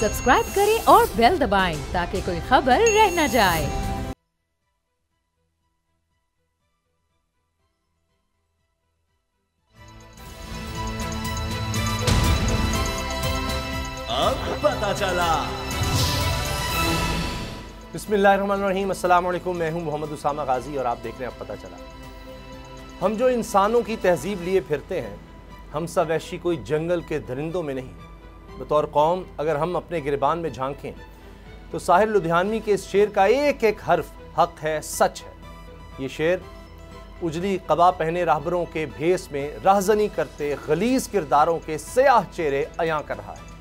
Subscribe करें और bell दबाएं ताकि कोई खबर रह न जाए। अब पता चला। बिस्मिल्लाहिर्रहमानिर्रहीम, अस्सलाम वालेकुम। मैं हूं मोहम्मद उसामा गाजी और आप देख रहे हैं अब पता चला। हम जो इंसानों की तहजीब लिए फिरते हैं, हम सब वैशी कोई जंगल के दरिंदों में नहीं। बतौर कौम अगर हम अपने गिरबान में झांकें तो साहिर लुधियानवी के इस शेर का एक एक हर्फ हक है, सच है। ये शेर उजली कबा पहने राहबरों के भेस में राहजनी करते गलीज किरदारों के स्याह चेहरे अयां कर रहा है।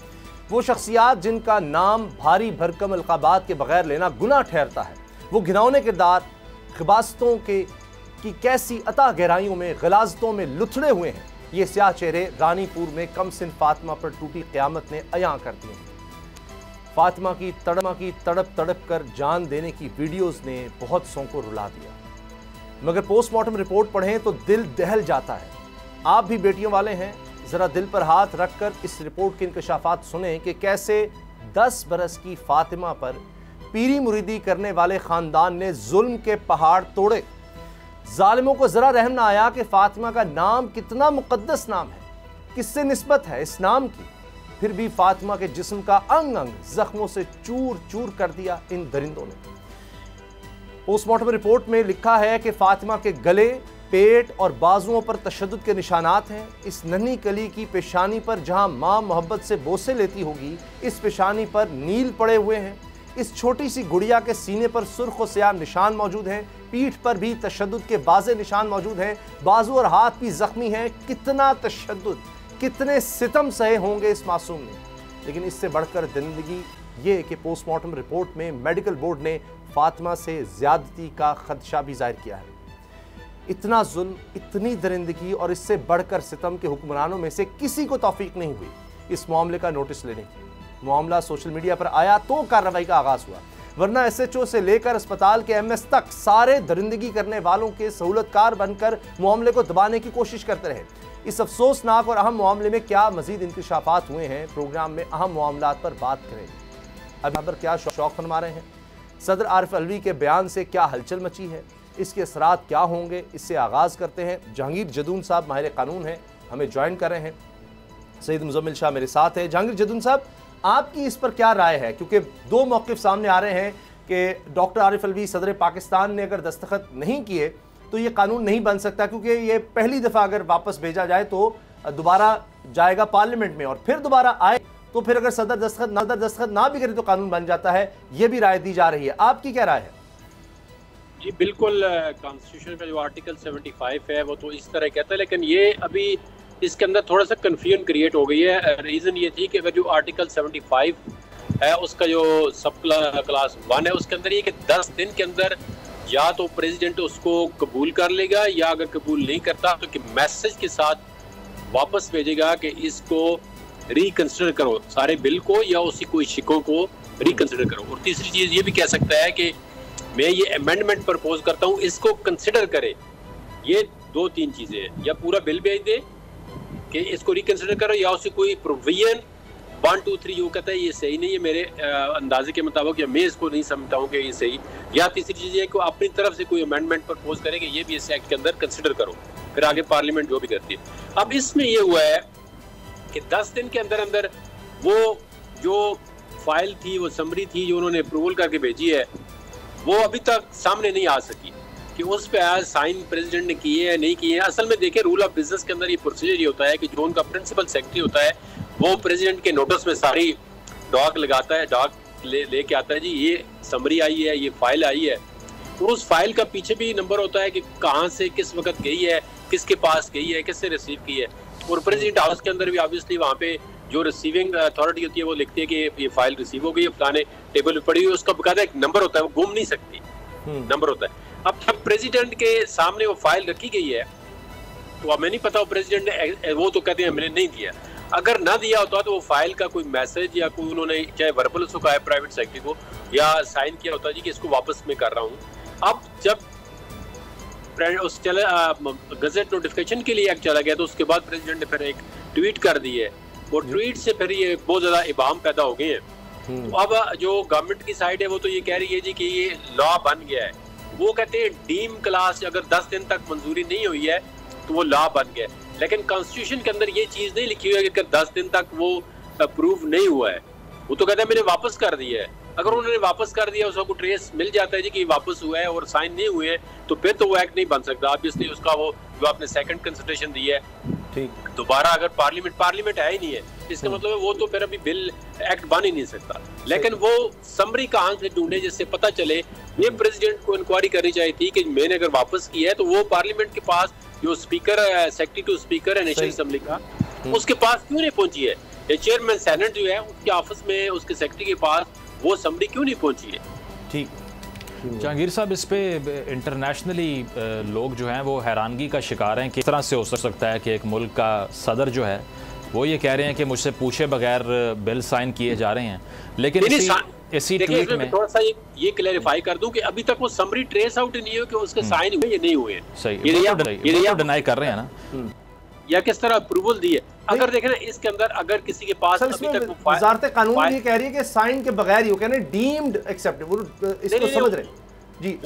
वो शख्सियात जिनका नाम भारी भरकम अलकाबात के बगैर लेना गुनाह ठहरता है, वो घिनौने किरदार खिबासतों की कैसी अता गहराइयों में गलाजतों में लुथड़े हुए हैं। ये स्याह चेहरे रानीपुर में कमसिन फातिमा पर टूटी क़यामत ने अयां कर दिए हैं। फातिमा की तड़प तड़प कर जान देने की वीडियोस ने बहुत सौ को रुला दिया, मगर पोस्टमार्टम रिपोर्ट पढ़ें तो दिल दहल जाता है। आप भी बेटियों वाले हैं, जरा दिल पर हाथ रखकर इस रिपोर्ट के इंकशाफात सुने कि कैसे 10 बरस की फातिमा पर पीरी मुरीदी करने वाले खानदान ने जुल्म के पहाड़ तोड़े। जालिमों को जरा रहम ना आया कि फातिमा का नाम कितना मुकद्दस नाम है, किससे निस्बत है इस नाम की। फिर भी फातिमा के जिस्म का अंग अंग जख्मों से चूर चूर कर दिया इन दरिंदों ने। पोस्टमार्टम रिपोर्ट में लिखा है कि फातिमा के गले, पेट और बाजुओं पर तशद्दुद के निशानात हैं। इस नन्ही कली की पेशानी पर जहां मां मोहब्बत से बोसे लेती होगी, इस पेशानी पर नील पड़े हुए हैं। इस छोटी सी गुड़िया के सीने पर सुर्ख और स्याह निशान मौजूद हैं। पीठ पर भी तशद्दुद के बाज़े निशान मौजूद हैं। बाजू और हाथ भी जख्मी हैं। कितना तशद्दुद, कितने सितम सहे होंगे इस मासूम ने। लेकिन इससे बढ़कर जिंदगी ये कि पोस्टमार्टम रिपोर्ट में मेडिकल बोर्ड ने फातिमा से ज्यादती का खदशा भी जाहिर किया है। इतना जुल्म, इतनी दरिंदगी और इससे बढ़कर सितम के हुक्मरानों में से किसी को तौफीक नहीं हुई इस मामले का नोटिस लेने की। मामला सोशल मीडिया पर आया तो कार्रवाई का आगाज हुआ, वरना SHO से लेकर अस्पताल के MS तक सारे दरिंदगी करने वालों के सहूलतकार बनकर मामले को दबाने की कोशिश करते रहे। इस अफसोसनाक और अहम मामले में क्या मजीद इंकशाफात हुए हैं, प्रोग्राम में अहम मामलात पर बात करेंगे। अब यहाँ पर क्या शौक फरमा रहे हैं, सदर आरिफ अलवी के बयान से क्या हलचल मची है, इसके असरात क्या होंगे, इससे आगाज़ करते हैं। जहांगीर जदून साहब माहिर कानून हैं, हमें ज्वाइन कर रहे हैं। सईद मुजम्मिल शाह मेरे साथ है। जहांगीर जदून साहब, आपकी इस पर क्या राय है, क्योंकि दो मौक़िफ़ सामने आ रहे हैं कि डॉक्टर आरिफ अलवी सदर पाकिस्तान ने अगर दस्तखत नहीं किए तो ये कानून नहीं बन सकता, क्योंकि ये पहली दफ़ा अगर वापस भेजा जाए तो दोबारा जाएगा पार्लियामेंट में और फिर दोबारा आए तो फिर अगर सदर दस्तखत ना भी करे तो कानून बन जाता है। ये भी राय दी जा रही है, आपकी क्या राय है? जी बिल्कुल, कॉन्स्टिट्यूशन का जो आर्टिकल 75 है वो तो इस तरह कहता है, लेकिन ये अभी इसके अंदर थोड़ा सा कन्फ्यूजन क्रिएट हो गई है। रीज़न ये थी कि अगर जो आर्टिकल 75 है उसका जो सब क्लास 1 है उसके अंदर ये कि 10 दिन के अंदर या तो प्रेसिडेंट उसको कबूल कर लेगा, या अगर कबूल नहीं करता तो कि मैसेज के साथ वापस भेजेगा कि इसको रिकंसिडर करो सारे बिल को, या उसी कोई शिकों को रिकंसिडर करो। और तीसरी चीज़ ये भी कह सकता है कि मैं ये अमेंडमेंट प्रपोज करता हूँ, इसको कंसिडर करे। ये 2-3 चीज़ें हैं, या पूरा बिल भेज दे कि इसको रिकंसिडर करो, या उसे कोई प्रोविजन 1, 2, 3 जो कहता है ये सही नहीं है मेरे अंदाजे के मुताबिक, या मैं इसको नहीं समझता हूँ कि ये सही। या तीसरी चीज़ है कि अपनी तरफ से कोई अमेंडमेंट प्रपोज करे कि ये भी इस एक्ट के अंदर कंसिडर करो, फिर आगे पार्लियामेंट जो भी करती है। अब इसमें ये हुआ है कि 10 दिन के अंदर अंदर वो जो फाइल थी, वो समरी थी जो उन्होंने अप्रूवल करके भेजी है, वो अभी तक सामने नहीं आ सकी कि उस पे आज साइन प्रेसिडेंट ने किए या नहीं किए। असल में देखिए, रूल ऑफ बिजनेस के अंदर ये प्रोसीजर ये होता है कि जो उनका प्रिंसिपल सेक्रेटरी होता है वो प्रेसिडेंट के नोटिस में सारी डॉक लगाता है, डॉक लेके आता है, जी ये समरी आई है, ये फाइल आई है। तो उस फाइल का पीछे भी नंबर होता है कि कहाँ से किस वक्त गई है, किसके पास गई है, किससे रिसीव की है। और प्रेसिडेंट हाउस के अंदर भी ऑब्वियसली वहाँ पे जो रिसीविंग अथॉरिटी होती है वो लिखती है कि ये फाइल रिसीव हो गई है, फलाने टेबल पे पड़ी हुई है, उसका बकायदा एक नंबर होता है, वो गुम नहीं सकती, नंबर होता है। अब जब प्रेसिडेंट के सामने वो फाइल रखी गई है तो अब मैं नहीं पता, वो प्रेसिडेंट ने, वो तो कहते हैं मैंने नहीं दिया। अगर ना दिया होता तो वो फाइल का कोई मैसेज या कोई उन्होंने चाहे वर्बल उसको कहा है प्राइवेट सेक्रेटरी को, या साइन किया होता जी कि इसको वापस मैं कर रहा हूँ। अब जब उस गजट नोटिफिकेशन के लिए एक्ट चला गया तो उसके बाद प्रेसिडेंट ने फिर एक ट्वीट कर दी है, और ट्वीट से फिर ये बहुत ज़्यादा इबाम पैदा हो गए हैं तो अब जो गवर्नमेंट की साइड है वो तो ये कह रही है जी कि ये लॉ बन गया है। वो कहते हैं डीम क्लास अगर 10 दिन तक मंजूरी नहीं हुई है तो वो लॉ बन गया है। लेकिन कॉन्स्टिट्यूशन के अंदर ये चीज नहीं लिखी हुई है कि अगर 10 दिन तक वो अप्रूव नहीं हुआ है, वो तो कहते हैं मैंने वापस कर दिया है। अगर उन्होंने वापस कर दिया, उसको ट्रेस मिल जाता है जी कि वापस हुआ है और साइन नहीं हुए हैं, तो फिर तो वो एक्ट नहीं बन सकता। ऑब्वियसली उसका वो जो आपने सेकंड कंसिडरेशन दी है, ठीक, दोबारा अगर पार्लियामेंट है ही नहीं है, इसका मतलब है वो तो फिर अभी बिल एक्ट बन ही नहीं सकता। लेकिन वो समरी कहाँ से ढूंढे जिससे पता चले। ये प्रेसिडेंट को इंक्वायरी करनी चाहिए थी कि मैंने अगर वापस की है तो वो पार्लियामेंट के पास जो स्पीकर है, सेक्रेटरी टू स्पीकर है नेशनल असेंबली का, उसके पास क्यों नहीं पहुंची है। ये चेयरमैन सेनेट जो है उसके ऑफिस में उसके सेक्रेटरी के पास वो समरी क्यों नहीं पहुंची है। ठीक जहांगीर साहब, इस पे इंटरनेशनली लोग जो हैं वो हैरानगी का शिकार हैं कि किस तरह से हो सकता है कि एक मुल्क का सदर जो है वो ये कह रहे हैं कि मुझसे पूछे बगैर बिल साइन किए जा रहे हैं। लेकिन इसी ट्वीट में थोड़ा सा ये क्लैरिफाई कर दूं कि अभी तक वो समरी ट्रेस आउट नहीं हुई कि उसके साइन हुए या नहीं हुए। सही, ये डिनाई कर रहे हैं ना, या किस तरह अप्रूवल दी है। अगर देखें ना इसके अंदर अगर किसी के पास अभी तक वजारत कानून ये कह रही है कि साइन के बगैर ही, कहने डीम्ड एक्सेप्टेबल, इसको समझ रहे जी।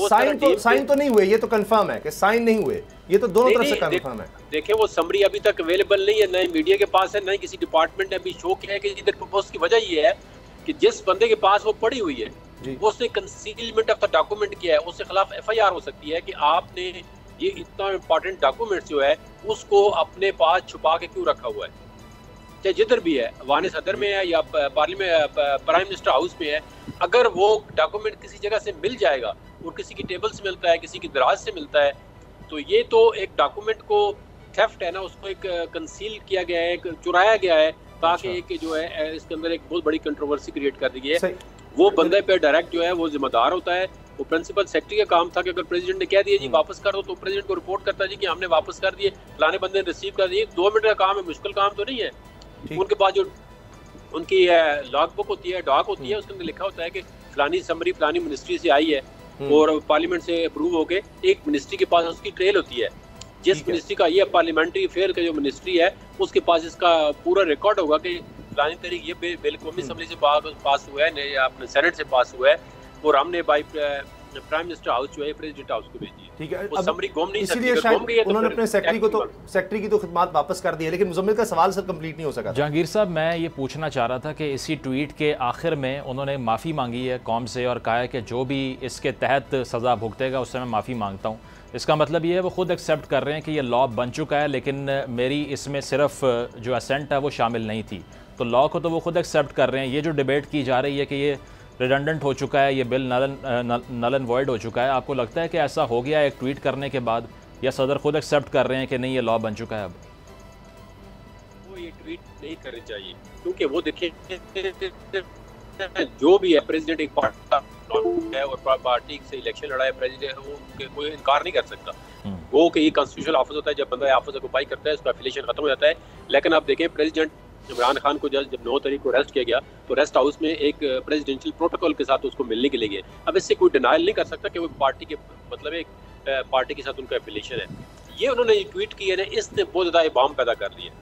साइन तो नहीं हुए, ये तो कंफर्म है कि साइन नहीं हुए, ये तो दोनों तरफ से कंफर्म है। देखिए वो समरी अभी तक अवेलेबल नहीं है, ना मीडिया के पास है, ना ही किसी डिपार्टमेंट ने अभी शो किया है कि इधर प्रपोज की वजह ये है कि जिस बंदे के पास वो पड़ी हुई है वो उसने कंसीलमेंट ऑफ द डॉक्यूमेंट किया है, उसके खिलाफ एफआईआर हो सकती है कि आपने ये इतना इंपॉर्टेंट डॉक्यूमेंट जो है उसको अपने पास छुपा के क्यों रखा हुआ है, चाहे जिधर भी है, वाने सदर में है या पार्लियामेंट प्राइम मिनिस्टर हाउस में है। अगर वो डॉक्यूमेंट किसी जगह से मिल जाएगा और किसी की टेबल से मिलता है, किसी की दराज से मिलता है, तो ये तो एक डॉक्यूमेंट को थेफ्ट है ना, उसको एक कंसील किया गया है, एक चुराया गया है, ताकि एक जो है इसके अंदर एक बहुत बड़ी कंट्रोवर्सी क्रिएट कर दी गई है। वो बंदे पे डायरेक्ट जो है वो जिम्मेदार होता है। वो प्रिंसिपल सेक्रेटरी का काम था कि अगर प्रेसिडेंट ने कह दिया जी वापस कर दो, तो प्रेसिडेंट को रिपोर्ट करता जी कि हमने वापस कर दिए, फलाने बंदे ने रिसीव कर दिए। 2 मिनट का काम है, मुश्किल काम तो नहीं है। उनके पास जो उनकी लॉग बुक होती है, डॉक होती है, उसके अंदर लिखा होता है कि फलानी समरी फलानी मिनिस्ट्री से आई है और पार्लियामेंट से अप्रूव होके एक मिनिस्ट्री के पास उसकी ट्रेल होती है। जिस मिनिस्ट्री का ये पार्लियामेंट्री अफेयर का जो मिनिस्ट्री है उसके पास इसका पूरा रिकॉर्ड होगा कि फलानी तारीख ये बिल कौमी असेंबली से पास हुआ है या अपने सेनेट से पास हुआ है और हमने बाई प्राइम मिनिस्टर हाउस जो है प्रेसिडेंट हाउस को भेजी है। ठीक है, वो समरी घूम नहीं सकती, इसलिए शायद उन्होंने अपने सेक्रेटरी की तो खिदमत वापस कर दी है। लेकिन मुजम्मिल का सवाल सर कंप्लीट नहीं हो सका। जहांगीर साहब, मैं ये पूछना चाह रहा था कि इसी ट्वीट के आखिर में उन्होंने माफ़ी मांगी है कौम से और कहा है कि जो भी इसके तहत सज़ा भुगतेगा उससे मैं माफ़ी मांगता हूँ। इसका मतलब ये है वो खुद एक्सेप्ट कर रहे हैं कि ये लॉ बन चुका है, लेकिन मेरी इसमें सिर्फ जो असेंट है वो शामिल नहीं थी। तो लॉ को तो वो खुद एक्सेप्ट कर रहे हैं। ये जो डिबेट की जा रही है कि ये रिडंडेंट हो चुका है, ये बिल नल एंड वॉइड हो चुका है, आपको लगता है कि ऐसा हो गया एक ट्वीट करने के बाद, या सदर खुद एक्सेप्ट कर रहे हैं कि नहीं ये लॉ बन चुका है? अब वो ये ट्वीट नहीं करनी चाहिए, क्योंकि वो देखिए जो भी है प्रेसिडेंट एक पार्टी है और पार्टी से इलेक्शन लड़ा है, प्रेसिडेंट वो कोई इनकार नहीं कर सकता। वो कि ये कॉन्स्टिट्यूशनल ऑफिस होता है, जब बंदा ऑफिस ऑक्यूपाई करता है उसका एफिलिएशन खत्म हो जाता है। लेकिन आप देखें प्रेसिडेंट इमरान खान को जब 9 तारीख को अरेस्ट किया गया तो रेस्ट हाउस में एक प्रेसिडेंशियल प्रोटोकॉल के साथ उसको मिलने के लिए गए। अब इससे कोई डिनाइल नहीं कर सकता कि वो पार्टी के मतलब एक पार्टी के साथ उनका एफिलिएशन है। ये उन्होंने ये ट्वीट किया है, इसने बहुत ज़्यादा इबाम पैदा कर दिया।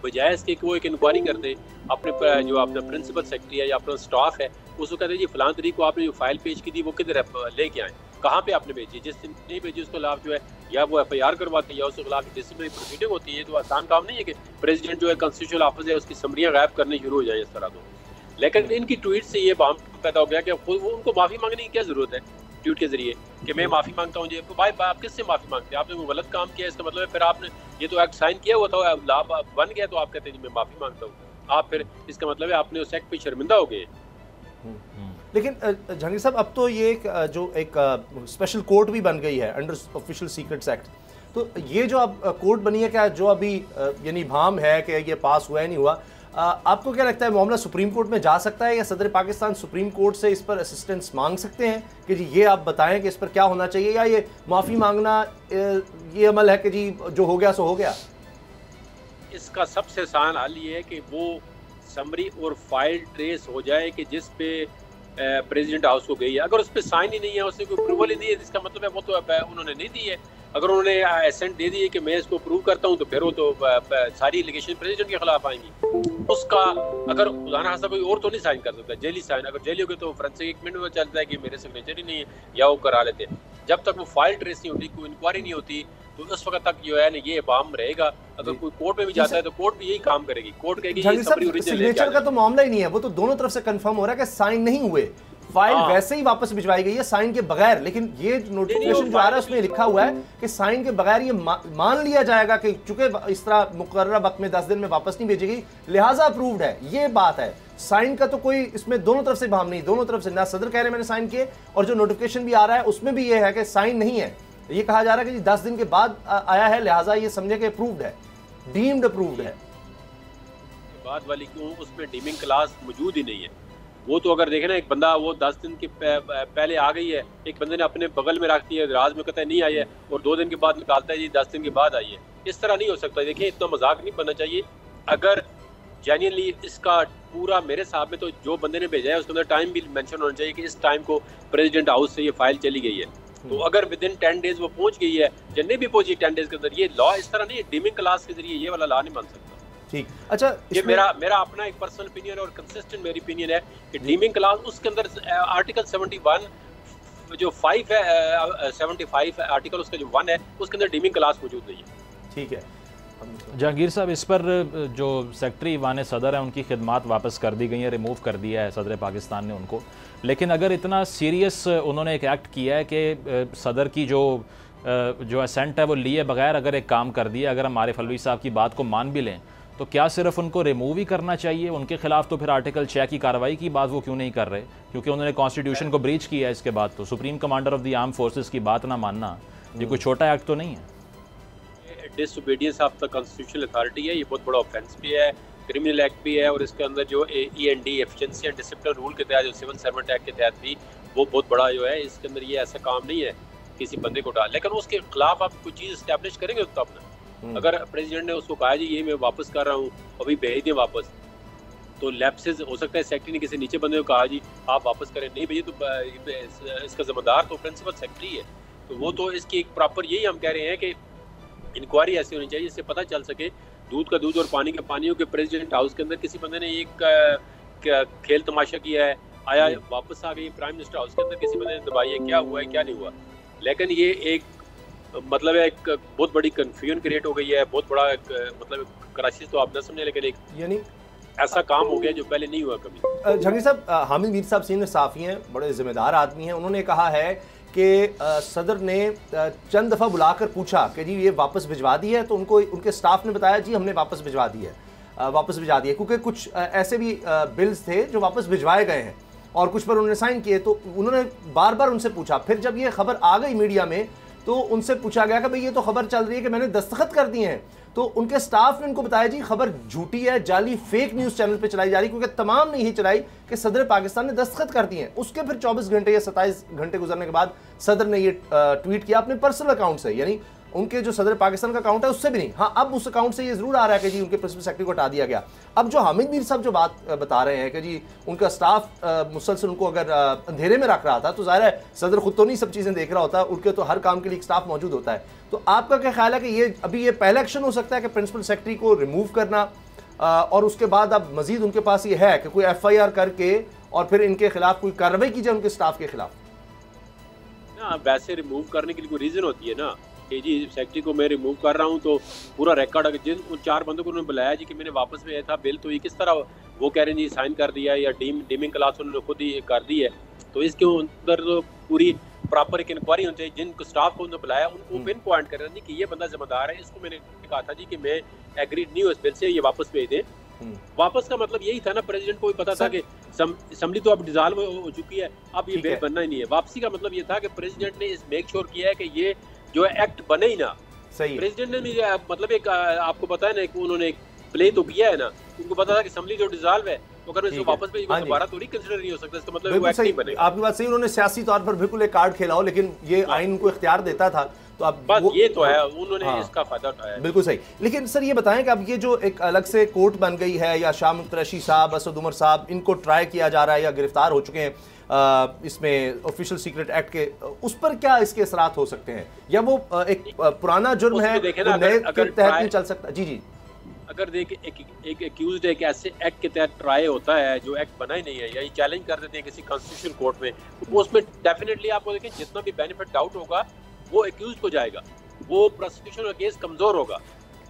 बजाय इसके कि वो एक इंक्वायरी कर दे, अपने जो अपना प्रिंसिपल सेक्रेटरी है या अपना स्टाफ है उसको कहते जी फलां तारीख को आपने जो फाइल पेश की थी वो किधर लेके आए, कहाँ पे आपने भेजी, जिस दिन नहीं भेजी उसके खिलाफ जो है या वो एफआईआर करवाते हैं या उसके खिलाफ डिसिप्लिनरी प्रोसीडिंग होती है। ये तो आसान काम नहीं है कि प्रेसिडेंट जो है कॉन्स्टिट्यूशनल ऑफिस है उसकी समरियाँ गायब करनी शुरू हो जाए इस तरह। तो लेकिन इनकी ट्वीट से ये बाम पैदा हो गया कि खुद वो उनको माफ़ी मांगने की क्या ज़रूरत है ट्वीट के जरिए कि मैं माफ़ी मांगता हूँ जी। भाई आप किससे माफ़ी मांगते हैं? आपने वो गलत काम किया, इसका मतलब है फिर आपने ये तो एक्ट साइन किया हुआ था, लाभ बन गया, तो आप कहते हैं मैं माफ़ी मांगता हूँ। आप फिर इसका मतलब है आपने उस एक्ट पे शर्मिंदा हो गए। लेकिन जहांगीर साहब, अब तो ये जो एक स्पेशल कोर्ट भी बन गई है अंडर ऑफिशियल सीक्रेट्स एक्ट, तो ये जो अब कोर्ट बनी है, क्या जो अभी यानी भाम है कि ये पास हुआ है नहीं हुआ, आपको क्या लगता है मामला सुप्रीम कोर्ट में जा सकता है या सदर पाकिस्तान सुप्रीम कोर्ट से इस पर असिस्टेंस मांग सकते हैं कि जी ये आप बताएं कि इस पर क्या होना चाहिए, या ये माफ़ी मांगना ये अमल है कि जी जो हो गया सो हो गया? इसका सबसे आसान हल ये है कि वो समरी और फाइल ट्रेस हो जाए कि जिस पे प्रेसिडेंट हाउस को गई है। अगर उस पर साइन ही नहीं है, उसने कोई अप्रूवल ही नहीं है, इसका मतलब है वो तो उन्होंने नहीं दी है। अगर उन्होंने एसेंट दे दिए कि मैं इसको अप्रूव करता हूँ तो फिर वो तो सारी एलिगेशन प्रेसिडेंट के खिलाफ आएंगी। उसका अगर खुदा ना कोई और तो नहीं साइन कर सकता, जेली साइन, अगर जेली हो गए तो फ्रेंसिक एक मिनट में चलता है कि मेरे सिग्नेचर ही नहीं है या वो करा लेते हैं। जब तक वो फाइल ट्रेस नहीं होती, कोई इंक्वायरी नहीं होती, तो उस वक्त तक जो है ना ये बाम रहेगा। अगर कोई कोर्ट में भी जाता है तो कोर्ट भी यही काम करेगी, कोर्ट कहेगी सिग्नेचर का तो मामला ही नहीं है, वो तो दोनों तरफ से कंफर्म हो रहा है कि साइन नहीं हुए, फाइल वैसे ही वापस भिजवाई गई है साइन के बगैर। लेकिन ये नोटिफिकेशन जो आ रहा है उसमें लिखा हुआ है कि साइन के बगैर ये मान लिया जाएगा कि चूंकि इस तरह मुकर्रर वक्त में 10 दिन में वापस नहीं भेजेगी लिहाजा अप्रूव्ड है। ये बात है, साइन का तो कोई इसमें दोनों तरफ से भाम नहीं, दोनों तरफ से ना सदर कह रहे मैंने साइन किए और जो नोटिफिकेशन भी आ रहा है उसमें भी ये है कि साइन नहीं है। ये कहा जा रहा है कि 10 दिन के बाद आया है लिहाजा ये समझे कि अप्रूव्ड है, डीम्ड अप्रूव्ड है। बाद वाली क्यों उसमें डीमिंग क्लास मौजूद ही नहीं है। वो तो अगर देखे ना, एक बंदा वो 10 दिन के पहले आ गई है, एक बंदे ने अपने बगल में रख दी है, राज में कहता है नहीं आई है और 2 दिन के बाद निकालता है जी 10 दिन के बाद आई है। इस तरह नहीं हो सकता। देखिए इतना मजाक नहीं बनना चाहिए। अगर जेन्युइनली इसका पूरा मेरे हिसाब में तो जो बंदे ने भेजा है उसके अंदर टाइम भी मेंशन होना चाहिए कि इस टाइम को प्रेसिडेंट हाउस से ये फाइल चली गई है। तो अगर विद इन 10 डेज वो पहुंच गई है, जन्ने भी पहुंची 10 डेज के अंदर, ये लॉ इस तरह नहीं है, डीमिंग क्लास के जरिए ये वाला लॉ नहीं बन सकता। ठीक, अच्छा ये मेरा अपना एक पर्सनल ओपिनियन और कंसिस्टेंट मेरी ओपिनियन है कि डीमिंग क्लास उसके अंदर आर्टिकल 71 जो 5 है 75 आर्टिकल उसका जो 1 है उसके अंदर डीमिंग क्लास मौजूद नहीं है। ठीक है जहांगीर साहब, इस पर जो सेक्रेटरी ईवान सदर हैं उनकी खिदमात वापस कर दी गई हैं, रिमूव कर दिया है सदर पाकिस्तान ने उनको। लेकिन अगर इतना सीरियस उन्होंने एक एक्ट किया है कि सदर की जो असेंट है वो लिए बगैर अगर एक काम कर दिया, अगर हम आरिफ अलवी साहब की बात को मान भी लें तो क्या सिर्फ उनको रिमूव ही करना चाहिए? उनके खिलाफ तो फिर आर्टिकल 6 की कार्रवाई की बात वो क्यों नहीं कर रहे? क्योंकि उन्होंने कॉन्स्टिट्यूशन को ब्रीच किया है। इसके बाद तो supreme commander of the arm forces की बात ना मानना ये कोई छोटा एक्ट तो नहीं है। Disobedience of the constitutional authority है, ये बहुत बड़ा ऑफेंस भी है, क्रिमिनल एक्ट भी है और इसके अंदर जो END efficiency and discipline rule के तहत जो सिविल सर्वेंट एक्ट के तहत भी वो बहुत बड़ा जो है, इसके अंदर ये ऐसा काम नहीं है किसी बंदे को डाल। लेकिन उसके खिलाफ आप कोई चीज़ इस्टेब्लिश करेंगे तो अपना अगर प्रेसिडेंट ने उसको कहा जी ये मैं वापस कर रहा हूँ अभी भेज दें वापस, तो लैप्सेस हो सकता है सेक्रेटरी ने किसी नीचे बंदे को कहा जी आप वापस करें, नहीं भेजिए तो इसका जिम्मेदार तो प्रिंसिपल सेक्रेटरी है। तो वो तो इसकी एक प्रॉपर यही हम कह रहे हैं कि इंक्वायरी ऐसी होनी चाहिए जिससे पता चल सके दूध का दूध और पानी का पानी हो कि प्रेसिडेंट हाउस के अंदर किसी बंदे ने एक खेल तमाशा किया है, आया वापस आ गई, प्राइम मिनिस्टर हाउस के अंदर किसी बंदे ने दबाई है, क्या हुआ है क्या नहीं हुआ। लेकिन ये एक मतलब एक बहुत बड़ी कन्फ्यूजन क्रिएट हो गई है, बहुत बड़ा मतलब क्राइसिस तो आप न समझे, लेकिन एक यानी ऐसा काम हो गया जो पहले नहीं हुआ कभी। जहांगीर साहब, हामिद मीर साहब सीनियर साफ़ी हैं, बड़े जिम्मेदार आदमी हैं, उन्होंने कहा है कि सदर ने चंद दफ़ा बुलाकर पूछा कि जी ये वापस भिजवा दी है, तो उनको उनके स्टाफ ने बताया जी हमने वापस भिजवा दी है, वापस भिजवा दी है, क्योंकि कुछ ऐसे भी बिल्स थे जो वापस भिजवाए गए हैं और कुछ पर उन्होंने साइन किए। तो उन्होंने बार बार उनसे पूछा, फिर जब ये खबर आ गई मीडिया में तो उनसे पूछा गया कि भाई ये तो खबर चल रही है कि मैंने दस्तखत कर दिए हैं, तो उनके स्टाफ ने उनको बताया जी खबर झूठी है, जाली फेक न्यूज़ चैनल पे चलाई जा रही, क्योंकि तमाम ने यही चलाई कि सदर पाकिस्तान ने दस्तखत कर दिए हैं। उसके फिर 24 घंटे या 27 घंटे गुजरने के बाद सदर ने ये ट्वीट किया अपने पर्सनल अकाउंट से, यानी उनके जो सदर पाकिस्तान का अकाउंट है उससे भी नहीं। हाँ, अब उस अकाउंट से ये जरूर आ रहा है कि जी उनके प्रिंसिपल सेक्रेटरी को हटा दिया गया। अब जो हामिद मीर साहब जो बात बता रहे हैं कि जी उनका स्टाफ मुसलसल उनको अगर अंधेरे में रख रहा था, तो ज़ाहिर है सदर खुद तो नहीं सब चीज़ें देख रहा होता, उनके तो हर काम के लिए एक स्टाफ मौजूद होता है। तो आपका क्या ख्याल है कि ये अभी ये पहला एक्शन हो सकता है कि प्रिंसिपल सेक्रेटरी को रिमूव करना, और उसके बाद अब मजीद उनके पास ये है कि कोई FIR करके और फिर इनके खिलाफ कोई कार्रवाई की जाए उनके स्टाफ के खिलाफ? ना, वैसे रिमूव करने के लिए कोई रीज़न होती है ना कि जी सेक्रेटरी को मैं रिमूव कर रहा हूँ, तो पूरा रिकॉर्ड अगर जिन उन 4 बंदों को उन्होंने बुलाया जी कि मैंने वापस भेजा था बिल, तो ये किस तरह वो कह रहे हैं जी साइन कर दिया या डीमिंग क्लास उन्होंने खुद ही कर दी है। तो इसके अंदर तो पूरी प्रॉपर एक इंक्वायरी होनी चाहिए। जिन स्टाफ को उन्होंने बुलाया उनको पिन पॉइंट कर रहे कि ये बंदा जिम्मेदार है, इसको मैंने कहा था जी कि मैं एग्रीड नहीं हूँ इस बिल से, ये वापस भेज दें। वापस का मतलब यही था ना, प्रेसिडेंट को भी पता था कि असेंबली तो अब डिसॉल्व हो चुकी है, अब ये बिल बनना ही नहीं है। वापसी का मतलब ये था कि प्रेसिडेंट ने इस मेक श्योर किया है कि ये जो एक्ट बने ही ना। सही प्रेसिडेंट ने भी मतलब एक आपको पता है ना कि उन्होंने एक प्ले तो किया है ना, उनको पता था कि असेंबली जो डिसॉल्व है तो अगर इसको वापस भेजेंगे दोबारा तो कंसीडर नहीं हो सकता, इसका मतलब वो एक्ट नहीं बनेगा। आपकी बात सही, उन्होंने सियासी तौर पर बिल्कुल एक कार्ड खेला हो, लेकिन ये आइन उनको इख्तियार देता था। तो अब बस ये तो है, उन्होंने इसका फायदा उठाया। बिल्कुल सही। लेकिन सर ये बताएं कि अब ये जो एक अलग से कोर्ट बन गई है, या शाह कुरैशी साहब, असद उमर साहब, इनको ट्राई किया जा रहा है या गिरफ्तार हो चुके हैं इसमें ऑफिशियल सीक्रेट एक्ट के, उस पर क्या इसके असरात हो सकते हैं, या वो एक पुराना जुर्म है वो नए के तहत नहीं चल सकता? जी जी। अगर देखिए एक एक्यूज्ड एक ऐसे एक्ट के तहत ट्राई होता है जो एक्ट बना ही नहीं है, या ये चैलेंज कर देते हैं किसी कॉन्स्टिट्यूशनल कोर्ट में, तो उसमें डेफिनेटली आपको देखें जितना भी बेनिफिट डाउट होगा वो एक्यूज्ड को जाएगा, वो प्रोसिक्यूशन का केस कमजोर होगा।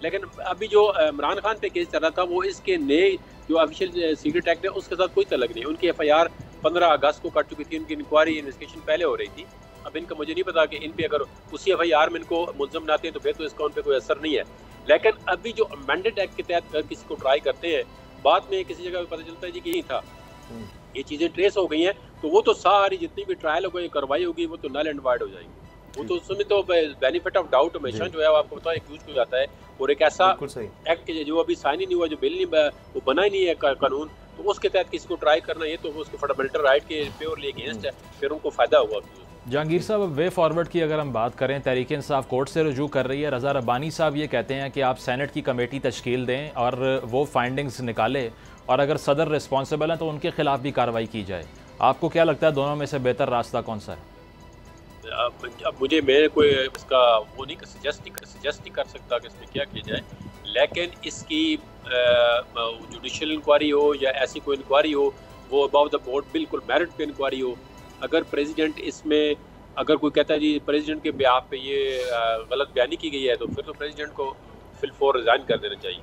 लेकिन अभी जो इमरान खान पे केस चल रहा था, वो इसके नए जो ऑफिशियल सीक्रेट एक्ट है उसके साथ कोई तल्लुक नहीं। उनकी FIR 15 अगस्त को कट चुकी थी, उनकी इंक्वायरी इन्वेस्टिगेशन पहले हो रही थी। अब इनका मुझे नहीं पता कि इन पे अगर उसी FIR में इनको मुलज़म बनाते हैं तो फिर तो इसका उन पर कोई असर नहीं है। लेकिन अभी जो अमेंडेड एक्ट के तहत अगर किसी को ट्राई करते हैं, बाद में किसी जगह पता चलता है जी कि यही था, ये चीज़ें ट्रेस हो गई हैं, तो वो तो सारी जितनी भी ट्रायल होगी, कार्रवाई होगी, वो तो नल एंड वाइड हो जाएगी। वो तो उसमें तो बेनिफिट ऑफ डाउट हमेशा जो है आपको पता है एक्यूज को जाता है। और एक ऐसा एक्ट जो अभी साइन ही नहीं हुआ, जो बिल नहीं वो बना ही नहीं है कानून, तो उसके तहत किसी को ट्राई करना ये तो उसके फंडामेंटल राइट के प्योरली अगेंस्ट है, फिर उनको फायदा हुआ। जहांगीर साहब, वे फॉरवर्ड की अगर हम बात करें, तहरीक इंसाफ कोर्ट से रुजू कर रही है। रज़ा रब्बानी साहब ये कहते हैं कि आप सेनेट की कमेटी तश्कील दें और वो फाइंडिंग्स निकाले, और अगर सदर रिस्पॉन्सिबल हैं तो उनके खिलाफ भी कार्रवाई की जाए। आपको क्या लगता है दोनों में से बेहतर रास्ता कौन सा है? अब मुझे मेरे कोई इसका वो नहीं सजेस्ट नहीं कर सकता कि इसमें क्या किया जाए, लेकिन इसकी जुडिशल इंक्वायरी हो या ऐसी कोई इंक्वायरी हो, वो अबाउट द बोर्ड बिल्कुल मेरिट पे इंक्वायरी हो। अगर प्रेसिडेंट इसमें अगर कोई कहता है जी प्रेसिडेंट के बिहाफ पे ये गलत बयानी की गई है, तो फिर तो प्रेसिडेंट को फिलफोर रिजाइन कर देना चाहिए।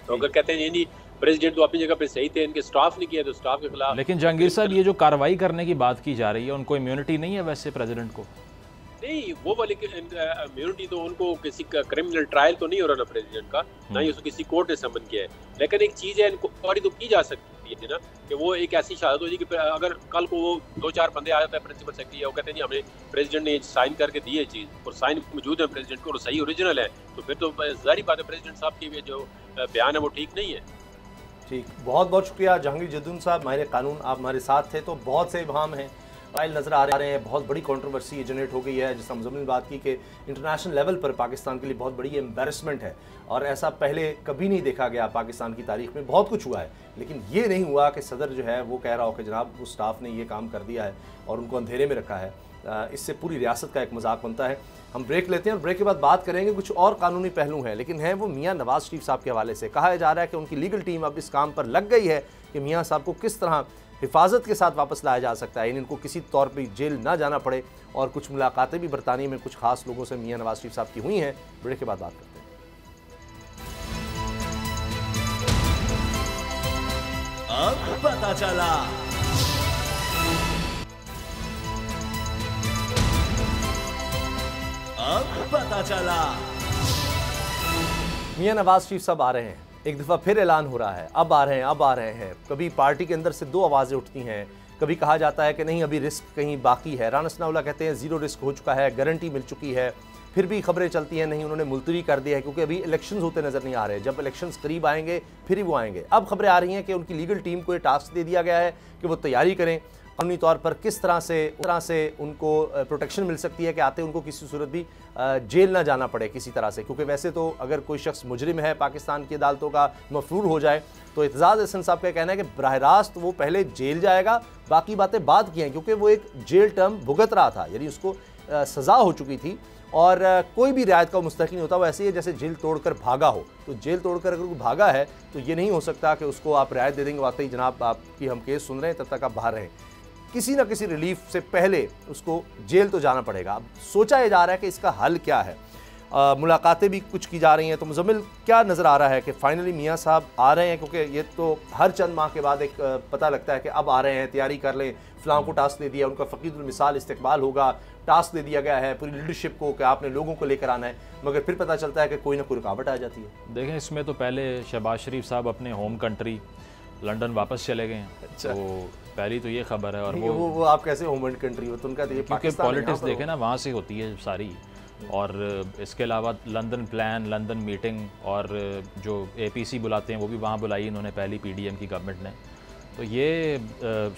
तो अगर कहते हैं नहीं प्रेसिडेंट तो अपनी जगह पे सही थे, इनके स्टाफ ने किया तो स्टाफ के खिलाफ। लेकिन जहांगीर साहब, ये जो कार्रवाई करने की बात की जा रही है, उनको इम्यूनिटी नहीं है वैसे प्रेसिडेंट को? नहीं, वो वाली इम्यूनिटी तो उनको किसी का क्रिमिनल ट्रायल तो नहीं हो रहा ना प्रेसिडेंट का, ना ही उसको किसी कोर्ट ने समन किया है। लेकिन एक चीज़ है, इंक्वायरी तो की जा सकती है ना, कि वो एक ऐसी शहादत हो जी कि अगर कल को वो 2-4 बंदे आ जाता है प्रिंसिपल सेक्रेटरी, वो कहते हैं जी हमें प्रेसिडेंट ने साइन करके दी है चीज़, और साइन मौजूद है प्रेसिडेंट को और सही ओरिजिनल है, तो फिर तो जाहिर बात है प्रेसिडेंट साहब की जो बयान है वो ठीक नहीं है। ठीक, बहुत बहुत शुक्रिया जहांगीर जद्दून साहब, माहिर कानून, आप हमारे साथ थे। तो बहुत से इबाम हैं, फाइल नज़र आ रहे हैं, बहुत बड़ी कंट्रोवर्सी जनरेट हो गई है, जिस हम ज़मीन बात की कि इंटरनेशनल लेवल पर पाकिस्तान के लिए बहुत बड़ी एम्बेरसमेंट है, और ऐसा पहले कभी नहीं देखा गया पाकिस्तान की तारीख में। बहुत कुछ हुआ है, लेकिन ये नहीं हुआ कि सदर जो है वो कह रहा हो कि जनाब उस स्टाफ ने ये काम कर दिया है और उनको अंधेरे में रखा है। इससे पूरी रियासत का एक मजाक बनता है। हम ब्रेक लेते हैं और ब्रेक के बाद बात करेंगे। कुछ और कानूनी पहलू हैं, लेकिन हैं वो मियां नवाज शरीफ साहब के हवाले से। कहा जा रहा है कि उनकी लीगल टीम अब इस काम पर लग गई है कि मियां साहब को किस तरह हिफाजत के साथ वापस लाया जा सकता है, इनको किसी तौर पर जेल ना जाना पड़े। और कुछ मुलाकातें भी बरतानिया में कुछ खास लोगों से मियां नवाज शरीफ साहब की हुई हैं। ब्रेक के बाद बात करते हैं। अब पता चला। अब पता चला। मियां नवाज शरीफ साहब आ रहे हैं, एक दफ़ा फिर ऐलान हो रहा है, अब आ रहे हैं, अब आ रहे हैं। कभी पार्टी के अंदर से दो आवाज़ें उठती हैं, कभी कहा जाता है कि नहीं अभी रिस्क कहीं बाकी है। राना सनाउल्लाह कहते हैं ज़ीरो रिस्क हो चुका है, गारंटी मिल चुकी है। फिर भी खबरें चलती हैं नहीं उन्होंने मुलतवी कर दिया है, क्योंकि अभी इलेक्शंस होते नज़र नहीं आ रहे। जब इलेक्शंस करीब आएंगे फिर ही वो आएंगे। अब खबरें आ रही हैं कि उनकी लीगल टीम को ये टास्क दे दिया गया है कि वो तैयारी करें कानूनी तौर पर किस तरह से उनको प्रोटेक्शन मिल सकती है कि आते उनको किसी सूरत भी जेल ना जाना पड़े किसी तरह से। क्योंकि वैसे तो अगर कोई शख्स मुजरिम है पाकिस्तान की अदालतों का, मफरूर हो जाए, तो एतजाज़ अहसन साहब का कहना है कि बराह रास्त वो पहले जेल जाएगा, बाकी बातें बाद की हैं, क्योंकि वो एक जेल टर्म भुगत रहा था, यानी उसको सज़ा हो चुकी थी और कोई भी रियायत का मुस्तहिक नहीं होता। वो ऐसे ही है जैसे जेल तोड़कर भागा हो। तो जेल तोड़कर अगर कोई भागा है तो ये नहीं हो सकता कि उसको आप रियायत दे देंगे, वाकई जनाब आपकी हम केस सुन रहे हैं, तब तक आप बाहर रहें। किसी न किसी रिलीफ से पहले उसको जेल तो जाना पड़ेगा। अब सोचा जा रहा है कि इसका हल क्या है। मुलाकातें भी कुछ की जा रही हैं। तो मुजम्मिल, क्या नज़र आ रहा है कि फाइनली मियां साहब आ रहे हैं? क्योंकि ये तो हर चंद माह के बाद एक पता लगता है कि अब आ रहे हैं, तैयारी कर लें, फ़लाँ को टास्क दे दिया, उनका फ़कीरुल मिसाल इस्तकबाल होगा, टास्क दे दिया गया है पूरी लीडरशिप को कि आपने लोगों को लेकर आना है, मगर फिर पता चलता है कि कोई ना कोई रुकावट आ जाती है। देखें, इसमें तो पहले शहबाज शरीफ साहब अपने होम कंट्री लंदन वापस चले गए हैं। अच्छा। तो पहली तो ये खबर है। और वो आप कैसे होम कंट्री हो, तो उनका तो ये क्योंकि पॉलिटिक्स देखें ना, वहाँ से होती है सारी। और इसके अलावा लंदन प्लान, लंदन मीटिंग और जो APC बुलाते हैं वो भी वहाँ बुलाई इन्होंने पहली PDM की गवर्नमेंट ने। तो ये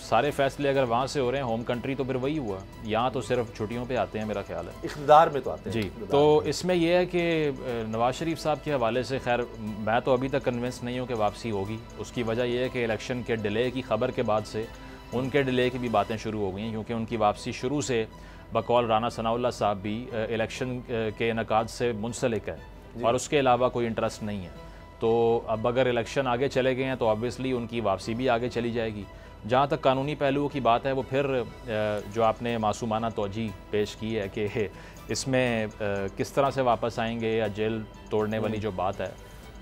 सारे फैसले अगर वहाँ से हो रहे हैं, होम कंट्री, तो फिर वही हुआ। यहाँ तो सिर्फ छुट्टियों पे आते हैं मेरा ख्याल है, इक़्तिदार में तो आते हैं जी। तो इसमें यह है कि नवाज शरीफ साहब के हवाले से खैर मैं तो अभी तक कन्विंस नहीं हूँ कि वापसी होगी। उसकी वजह यह है कि इलेक्शन के डिले की खबर के बाद से उनके डिले की भी बातें शुरू हो गई हैं, क्योंकि उनकी वापसी शुरू से बकौल राना सनाउल्लाह साहब भी इलेक्शन के इनेकाद से मुंसलिक है और उसके अलावा कोई इंटरेस्ट नहीं है। तो अब अगर इलेक्शन आगे चले गए हैं तो ऑब्वियसली उनकी वापसी भी आगे चली जाएगी। जहाँ तक कानूनी पहलुओं की बात है, वो फिर जो आपने मासूमाना तोजी पेश की है कि इसमें किस तरह से वापस आएंगे या जेल तोड़ने वाली जो बात है,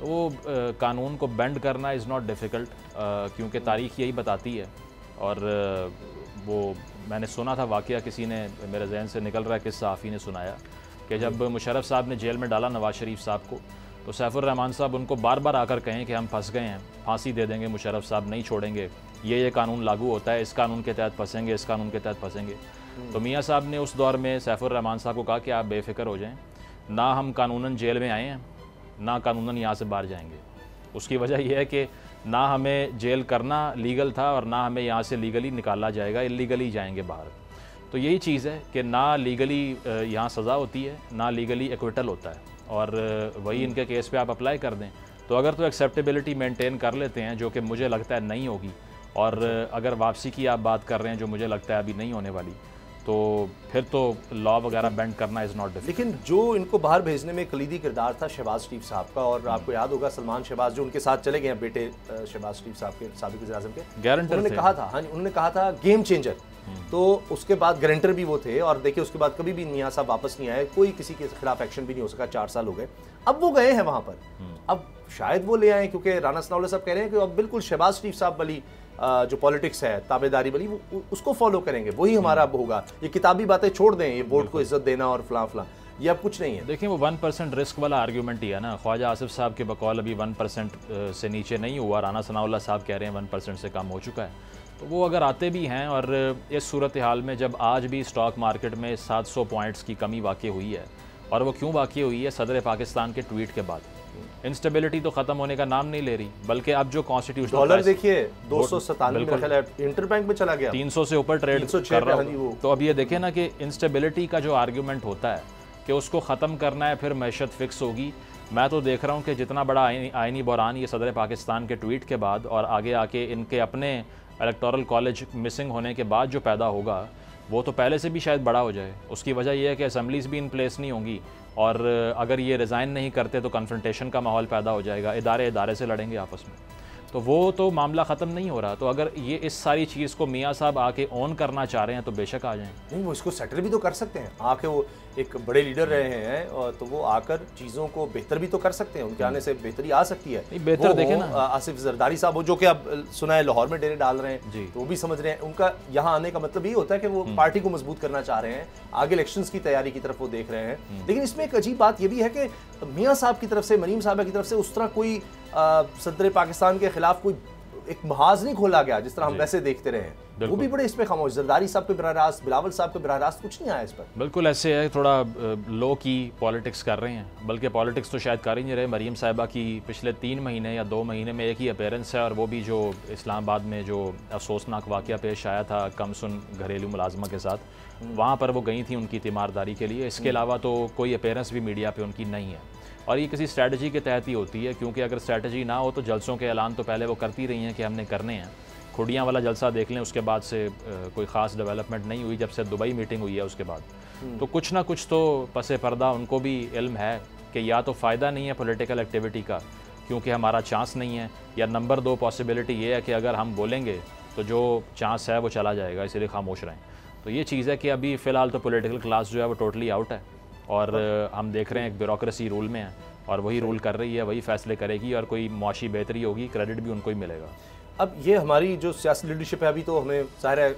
तो वो कानून को बेंड करना इज़ नॉट डिफ़िकल्ट, क्योंकि तारीख़ यही बताती है। और वो मैंने सुना था वाक़या, किसी ने मेरे जहन से निकल रहा है, किस सहाफ़ी ने सुनाया कि जब मुशर्रफ साहब ने जेल में डाला नवाज शरीफ साहब को, तो सैफुर रहमान साहब उनको बार बार आकर कहें कि हम फंस गए हैं, फांसी दे देंगे, मुशर्रफ साहब नहीं छोड़ेंगे, ये कानून लागू होता है, इस कानून के तहत फंसेंगे, इस कानून के तहत फंसेंगे। तो मियाँ साहब ने उस दौर में सैफुर रहमान साहब को कहा कि आप बेफिक्र हो जाएं, ना हम कानूनन जेल में आए हैं, ना कानूनन यहाँ से बाहर जाएंगे। उसकी वजह यह है कि ना हमें जेल करना लीगल था और ना हमें यहाँ से लीगली निकाला जाएगा, इलीगली जाएंगे बाहर। तो यही चीज़ है कि ना लीगली यहाँ सज़ा होती है, ना लीगली एक्विटल होता है, और वही इनके केस पे आप अप्लाई कर दें तो अगर तो एक्सेप्टेबिलिटी मेंटेन कर लेते हैं, जो कि मुझे लगता है नहीं होगी, और अगर वापसी की आप बात कर रहे हैं जो मुझे लगता है अभी नहीं होने वाली, तो फिर तो लॉ वगैरह बेंड करना इज़ नॉट डिफिकल्ट। लेकिन जो इनको बाहर भेजने में कलीदी किरदार था शहबाज शरीफ साहब का, और आपको याद होगा सलमान शहबाज जो उनके साथ चले गए हैं, बेटे शहबाज शरीफ साहब के साबिक वज़ीर-ए-आज़म के, गारंटर उन्होंने कहा था, हाँ जी, उन्होंने कहा था गेम चेंजर। तो उसके बाद गारंटर भी वो थे, और देखिए उसके बाद कभी भी मियां साहब वापस नहीं आए, कोई किसी के खिलाफ एक्शन भी नहीं हो सका, 4 साल हो गए। अब वो गए हैं वहां पर, अब शायद वो ले आए, क्योंकि राना सनाउल्लाह साहब कह रहे हैं कि अब बिल्कुल शहबाज शरीफ साहब वाली जो पॉलिटिक्स है, ताबेदारी वाली, वो उसको फॉलो करेंगे, वही हमारा अब होगा। ये किताबी बातें छोड़ दें, ये वोट को इज्जत देना और फलां फलां, ये अब कुछ नहीं है। देखिए वो 1% रिस्क वाला आर्ग्यूमेंट ही है ना। ख्वाजा आसिफ साहब के बकौल अभी 1% से नीचे नहीं हुआ, राना सनाउल्लाह साहब कह रहे हैं 1% से कम हो चुका है। तो वो अगर आते भी हैं, और इस सूरत हाल में जब आज भी स्टॉक मार्केट में 700 पॉइंट्स की कमी वाक़ई हुई है, और वो क्यों वाक़ई हुई है? सदर पाकिस्तान के ट्वीट के बाद इंस्टेबिलिटी तो ख़त्म होने का नाम नहीं ले रही, बल्कि अब जो कॉन्स्टिट्यूशनल डॉलर देखिए 297 इंटरबैंक में चला गया, 300 से ऊपर ट्रेड कर रहा है। तो अब ये देखें ना कि इंस्टेबिलिटी का जो आर्ग्यूमेंट होता है कि उसको ख़त्म करना है, फिर मैशत फिक्स होगी। मैं तो देख रहा हूँ कि जितना बड़ा आइनी बहरान ये सदर पाकिस्तान के ट्वीट के बाद और आगे आके इनके अपने इलेक्टोरल कॉलेज मिसिंग होने के बाद जो पैदा होगा, वो तो पहले से भी शायद बड़ा हो जाए। उसकी वजह यह है कि असम्बलीज़ भी इन प्लेस नहीं होंगी, और अगर ये रिज़ाइन नहीं करते तो कन्फ्रंटेशन का माहौल पैदा हो जाएगा, इदारे से लड़ेंगे आपस में। तो वो तो मामला ख़त्म नहीं हो रहा। तो अगर ये इस सारी चीज़ को मियाँ साहब आके ऑन करना चाह रहे हैं तो बेशक आ जाएं। नहीं, वो इसको सेटल भी तो कर सकते हैं आके, वो एक बड़े लीडर रहे हैं, और तो वो आकर चीज़ों को बेहतर भी तो कर सकते हैं, उनके आने से बेहतरी आ सकती है। बेहतर देखें ना, आसिफ जरदारी साहब जो कि अब सुना है लाहौर में डेरे डाल रहे हैं, तो वो भी समझ रहे हैं उनका यहाँ आने का मतलब ये होता है कि वो पार्टी को मजबूत करना चाह रहे हैं, आगे इलेक्शंस की तैयारी की तरफ वो देख रहे हैं। लेकिन इसमें एक अजीब बात ये भी है कि मियाँ साहब की तरफ से, मरीम साहबा की तरफ से उस तरह कोई सदर पाकिस्तान के खिलाफ कोई एक महाज नहीं खोला गया जिस तरह हम वैसे देखते रहे हैं। वो भी बड़े इस पे खामोश, जरदारी साहब पे बराह रास्त, बिलावल साहब पे बराह रास्त कुछ नहीं आया इस पर। बिल्कुल ऐसे है, थोड़ा लो की पॉलिटिक्स कर रहे हैं, बल्कि पॉलिटिक्स तो शायद कर ही नहीं रहे। मरीम साहिबा की पिछले 3 महीने या 2 महीने में एक ही अपीयरेंस है, और वो भी जो इस्लामाबाद में जो अफसोसनाक वाक़या पेश आया था कमसुन घरेलू मुलाजमा के साथ, वहाँ पर वो गई थी उनकी तीमारदारी के लिए। इसके अलावा तो कोई अपीयरेंस भी मीडिया पर उनकी नहीं है, और ये किसी स्ट्रैटेजी के तहत ही होती है, क्योंकि अगर स्ट्रैटेजी ना हो तो जलसों के ऐलान तो पहले वो करती रही हैं कि हमने करने हैं। खुडियाँ वाला जलसा देख लें, उसके बाद से कोई ख़ास डेवलपमेंट नहीं हुई जब से दुबई मीटिंग हुई है उसके बाद। तो कुछ ना कुछ तो पसे पर्दा उनको भी इल्म है कि या तो फ़ायदा नहीं है पॉलिटिकल एक्टिविटी का क्योंकि हमारा चांस नहीं है, या नंबर 2 पॉसिबिलिटी ये है कि अगर हम बोलेंगे तो जो चांस है वो चला जाएगा, इसलिए खामोश रहें। तो ये चीज़ है कि अभी फ़िलहाल तो पॉलिटिकल क्लास जो है वो टोटली आउट है, और हम देख रहे हैं एक ब्यूरोक्रेसी रूल में है, और वही रूल कर रही है, वही फैसले करेगी, और कोई मुआशी बेहतरी होगी, क्रेडिट भी उनको ही मिलेगा। अब ये हमारी जो सियासी लीडरशिप है, अभी तो हमें ज़ाहिर है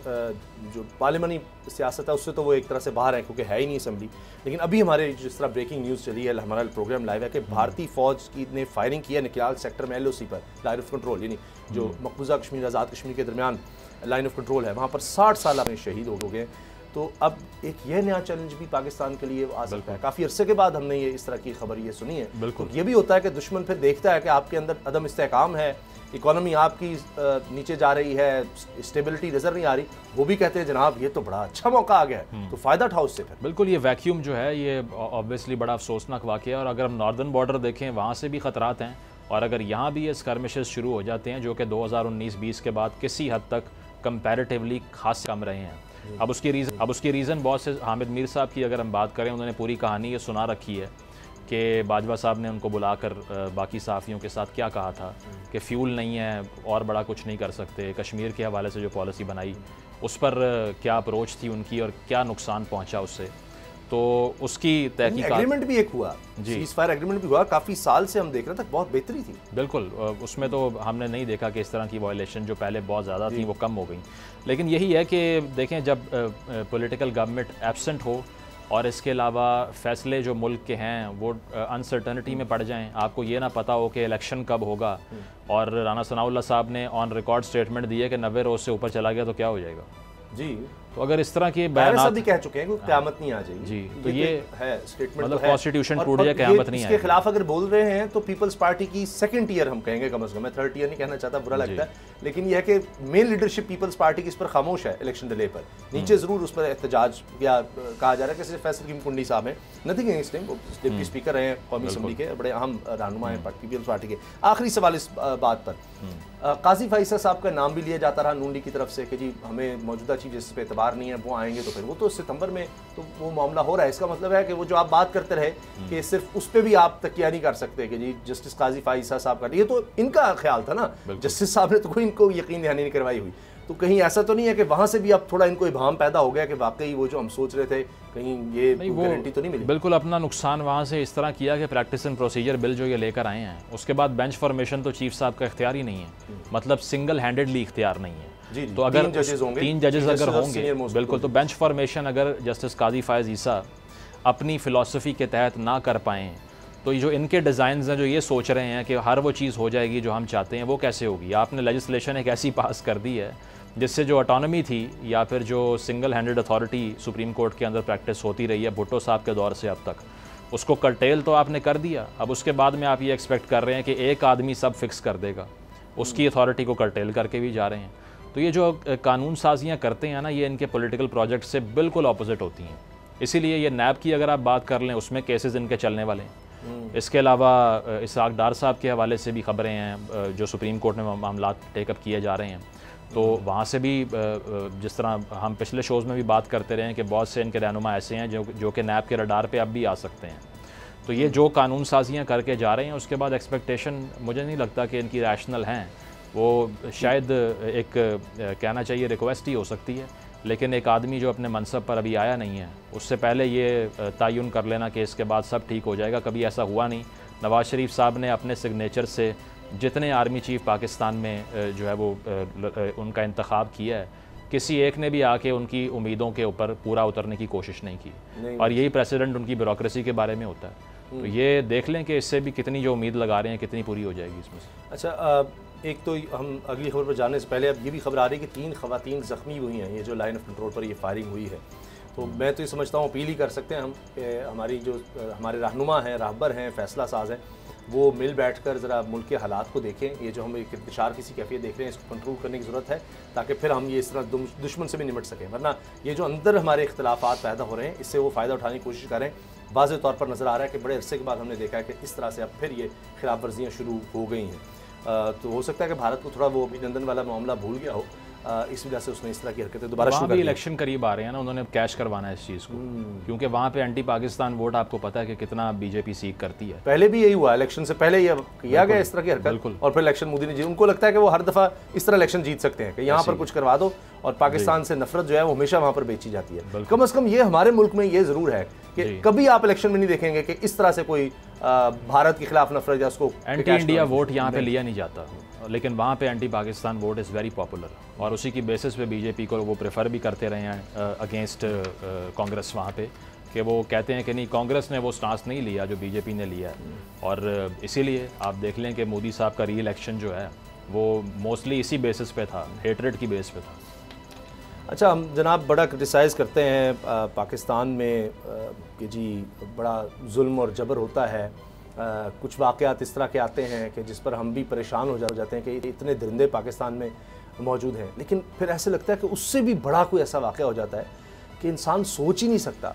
जो पार्लियामानी सियासत है उससे तो वो एक तरह से बाहर है क्योंकि है ही नहीं असम्बली। लेकिन अभी हमारे जिस तरह ब्रेकिंग न्यूज़ चली है, हमारा प्रोग्राम लाइव है कि भारतीय फ़ौज की ने फायरिंग की है निकलाल सेक्टर में LOC पर, लाइन ऑफ कंट्रोल, यानी जो मकबूजा कश्मीर आज़ाद कश्मीर के दरमियान लाइन ऑफ कंट्रोल है, वहाँ पर 60 साल अपने शहीद हो गए। तो अब एक यह नया चैलेंज भी पाकिस्तान के लिए आ सकता है। काफ़ी अरसे के बाद हमने ये इस तरह की खबर ये सुनी है। बिल्कुल ये भी होता है कि दुश्मन फिर देखता है कि आपके अंदर अदम इस्तेहकाम है, इकोनॉमी आपकी नीचे जा रही है, स्टेबिलिटी नज़र नहीं आ रही, वो भी कहते हैं जनाब ये तो बड़ा अच्छा मौका आ गया है, तो फ़ायदा उठाओ उससे फिर। बिल्कुल, ये वैक्यूम जो है ये ऑब्वियसली बड़ा अफसोसनाक वाक़या है। और अगर हम नॉर्दर्न बॉर्डर देखें वहाँ से भी ख़तरात हैं, और अगर यहाँ भी ये स्कर्मिशेस शुरू हो जाते हैं जो कि 2019-20 के बाद किसी हद तक कंपैरेटिवली खास कम रहे हैं। अब उसकी रीज़न बहुत से, हामिद मीर साहब की अगर हम बात करें, उन्होंने पूरी कहानी ये सुना रखी है कि बाजवा साहब ने उनको बुलाकर बाकी सहाफ़ियों के साथ क्या कहा था कि फ्यूल नहीं है और बड़ा कुछ नहीं कर सकते। कश्मीर के हवाले से जो पॉलिसी बनाई उस पर क्या अप्रोच थी उनकी और क्या नुकसान पहुंचा उससे, तो उसकी तहकीकात। एग्रीमेंट भी एक हुआ जी, सीज़फायर एग्रीमेंट भी हुआ, काफ़ी साल से हम देख रहे थे, बहुत बेहतरी थी। बिल्कुल, उसमें तो हमने नहीं देखा कि इस तरह की वायलेशन जो पहले बहुत ज़्यादा थी वो कम हो गई। लेकिन यही है कि देखें, जब पॉलिटिकल गवर्नमेंट एब्सेंट हो और इसके अलावा फ़ैसले जो मुल्क के हैं वो अनसर्टनिटी में पड़ जाएं, आपको ये ना पता हो कि इलेक्शन कब होगा, और राना सनाउल्लाह साहब ने ऑन रिकॉर्ड स्टेटमेंट दी है कि 90 रोज़ से ऊपर चला गया तो क्या हो जाएगा जी। तो अगर इस तरह के बयान भी कह चुके हैं कि क़यामत नहीं आ जाएगी जी, तो ये है स्टेटमेंट, मतलब कॉन्स्टिट्यूशन टूट जाए क़यामत नहीं आएगी। इसके खिलाफ अगर बोल रहे हैं तो पीपल्स पार्टी की सेकंड ईयर हम कहेंगे, कम से कम, मैं थर्ड ईयर नहीं कहना चाहता, बुरा लगता है, लेकिन यह है कि मेन लीडरशिप पीपल्स पार्टी की इस पर खामोश है इलेक्शन डिले पर। नीचे जरूर उस पर एहतजाज या कहा जा रहा है कि फैसल हकीम कुंडी साहब हैं, नथिंग अगेंस्ट हिम, वो डिप्टी स्पीकर रहे हैं कौमी असम्बली के, बड़े अहम रहनुमा हैं पीपल्स पार्टी के। आखिरी सवाल इस बात पर, काजी फाइसा साहब का नाम भी लिया जाता रहा नून लीग की तरफ से कि जी हमें मौजूदा चीफ जस्टिस पे एतबार नहीं है, वो आएंगे तो फिर वो तो सितंबर में तो वो मामला हो रहा है। इसका मतलब है कि वो जो आप बात करते रहे कि सिर्फ उस पर भी आप तकिया नहीं कर सकते कि जी जस्टिस काजी फाइसा साहब का, ये तो इनका ख्याल था ना, जस्टिस साहब ने तो कोई इनको यकीन दहानी नहीं करवाई हुई, तो कहीं ऐसा तो नहीं है कि वहाँ से भी अब थोड़ा इनको इबाम पैदा हो गया कि वाकई वो जो हम सोच रहे थे कहीं ये गारंटी तो नहीं मिली। बिल्कुल अपना नुकसान वहाँ से इस तरह किया कि प्रैक्टिस एंड प्रोसीजर बिल जो ये लेकर आए हैं, उसके बाद बेंच फॉर्मेशन तो चीफ साहब का इख्तियार ही नहीं है, मतलब सिंगल हैंडेडली इख्तियार नहीं है। तो अगर 3 जजेस अगर होंगे, बिल्कुल, तो बेंच फॉर्मेशन अगर जस्टिस काजी फायज़ ईसा अपनी फ़िलासफ़ी के तहत ना कर पाएँ, तो ये जो इनके डिज़ाइंस हैं जो ये सोच रहे हैं कि हर वो चीज़ हो जाएगी जो हम चाहते हैं, वो कैसे होगी। आपने लेजिस्लेशन एक ऐसी पास कर दी है जिससे जो ऑटोनॉमी थी या फिर जो single handed authority supreme court के अंदर प्रैक्टिस होती रही है भुट्टो साहब के दौर से अब तक, उसको कर्टेल तो आपने कर दिया। अब उसके बाद में आप ये एक्सपेक्ट कर रहे हैं कि एक आदमी सब फिक्स कर देगा, उसकी अथॉरिटी को कर्टेल करके भी जा रहे हैं। तो ये जो कानून साजियाँ करते हैं ना, ये इनके पॉलिटिकल प्रोजेक्ट से बिल्कुल अपोजिट होती हैं। इसीलिए ये नैब की अगर आप बात कर लें, उसमें केसेस इनके चलने वाले हैं। इसके अलावा इसहाक डार साहब के हवाले से भी खबरें हैं जो सुप्रीम कोर्ट में मामला टेकअप किए जा रहे हैं, तो वहाँ से भी जिस तरह हम पिछले शोज़ में भी बात करते रहे हैं कि बहुत से इनके रहनुमा ऐसे हैं जो कि नैब के रडार पे अब भी आ सकते हैं। तो ये जो कानून साजियाँ करके जा रहे हैं, उसके बाद एक्सपेक्टेशन मुझे नहीं लगता कि इनकी रैशनल हैं। वो शायद एक कहना चाहिए रिक्वेस्ट ही हो सकती है, लेकिन एक आदमी जो अपने मनसब पर अभी आया नहीं है, उससे पहले ये तयन कर लेना कि इसके बाद सब ठीक हो जाएगा, कभी ऐसा हुआ नहीं। नवाज़ शरीफ साहब ने अपने सिग्नेचर से जितने आर्मी चीफ पाकिस्तान में जो है वो उनका इंतखाब किया है, किसी एक ने भी आके उनकी उम्मीदों के ऊपर पूरा उतरने की कोशिश नहीं की, और यही प्रेसिडेंट उनकी ब्यूरोक्रेसी के बारे में होता है। तो ये देख लें कि इससे भी कितनी जो उम्मीद लगा रहे हैं कितनी पूरी हो जाएगी इसमें से। अच्छा, एक तो हम अगली खबर पर जाने से पहले अब ये भी खबर आ रही है कि 3 ख़वातीन ज़ख्मी हुई हैं, ये जो लाइन ऑफ कंट्रोल पर ये फायरिंग हुई है। तो मैं तो ये समझता हूँ अपील ही कर सकते हैं हम कि हमारी जो हमारे रहनुमा हैं, राहबर हैं, फ़ैसला साज हैं, वो मिल बैठकर ज़रा मुल्क के हालात को देखें। ये जो हम एक इंतशार किसी कैफियत देख रहे हैं, इसको कंट्रोल करने की ज़रूरत है, ताकि फिर हम ये इस तरह दुश्मन से भी निपट सकें। वरना ये जो अंदर हमारे इख्तलाफात पैदा हो रहे हैं, इससे वो फ़ायदा उठाने की कोशिश करें। वाज़े तौर पर नज़र आ रहा है कि बड़े अरसे के बाद हमने देखा है कि इस तरह से अब फिर ये खिलाफ वर्जियाँ शुरू हो गई हैं। तो हो सकता है कि भारत को थोड़ा वो अभिनंदन वाला मामला भूल गया हो, इस वजह से उसने इस तरह की हरकतें दोबारा शुरू कर दी। इलेक्शन करीब आ रहे हैं ना, उन्होंने कैश करवाना है इस चीज़ को, क्योंकि वहाँ पे एंटी पाकिस्तान वोट आपको पता है कि कितना बीजेपी सीख करती है। पहले भी यही हुआ, इलेक्शन से पहले ये किया गया इस तरह की हरकत, और फिर इलेक्शन मोदी ने जीत। उनको लगता है कि वो हर दफ़ा इस तरह इलेक्शन जीत सकते हैं कि यहाँ पर कुछ करवा दो, और पाकिस्तान से नफरत जो है वो हमेशा वहाँ पर बेची जाती है। कम अज़ कम ये हमारे मुल्क में ये ज़रूर है कि कभी आप इलेक्शन में नहीं देखेंगे कि इस तरह से कोई भारत के खिलाफ नफरत या उसको एंटी इंडिया वोट यहाँ पे लिया नहीं जाता, लेकिन वहाँ पे anti Pakistan vote is very popular, और उसी की बेसिस पे बीजेपी को वो प्रेफर भी करते रहे हैं अगेंस्ट कांग्रेस वहाँ पे, कि वो कहते हैं कि नहीं, कांग्रेस ने वो स्टांस नहीं लिया जो बीजेपी ने लिया है। और इसीलिए आप देख लें कि मोदी साहब का री इलेक्शन जो है वो मोस्टली इसी बेसिस पे था, हेटरेट की बेस पे था। अच्छा, हम जनाब बड़ा क्रिटिसाइज़ करते हैं पाकिस्तान में कि जी बड़ा जुल्म और जबर होता है। कुछ वाक़यात इस तरह के आते हैं कि जिस पर हम भी परेशान हो जाते हैं कि इतने दरिंदे पाकिस्तान में मौजूद हैं, लेकिन फिर ऐसे लगता है कि उससे भी बड़ा कोई ऐसा वाक़या हो जाता है कि इंसान सोच ही नहीं सकता।